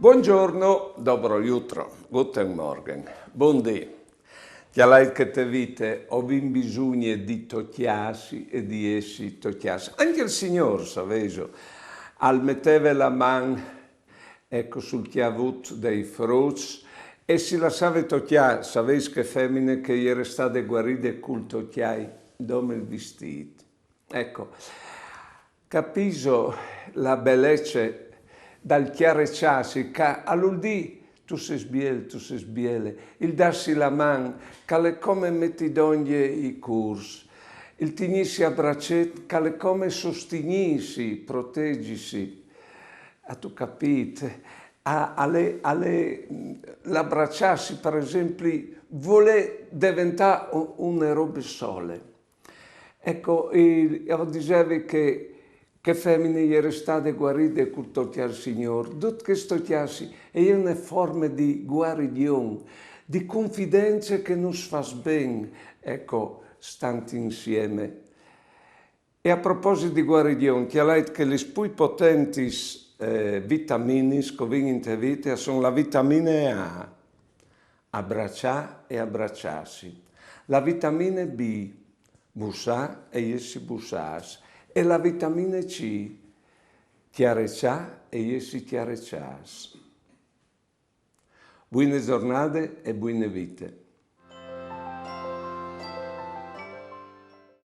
Buongiorno, dobro jutro, guten Morgen, buondì. Chialai che te vite, ho bisogno di tocchiarsi e di essi tocchiarsi. Anche il Signore, sapeso, al metteva la man, ecco, sul chiavut dei frutti e si lasciava tocchiare. Sapete che femmine che ieri state guarite col tocchiai, dove il vestito. Ecco, capiso la bellezza dal chiarecciarsi, che all'udì tu sei sbiele, il darsi la man, che è come metti d'ogni i curs, il tinirsi a braccet, che è come sostegnirsi, proteggisi, a tu capite, l'abbracciarsi per esempio vuole diventare un robe sole. Ecco, io dicevo che femmine ieri state guarite col tocchiare il Signore. Tutto questo tocchiarsi è una forma di guarigione, di confidenza che nos fa bene, ecco, stanti insieme. E a proposito di guarigione, chiaramente che le più potenti vitamine che vengono in vita sono la vitamina A, abbracciare e abbracciarsi, la vitamina B, bussare e essi bussarsi, e la vitamina C, chiarecciare e essi chiarecciarsi. Buone giornate e buone vite.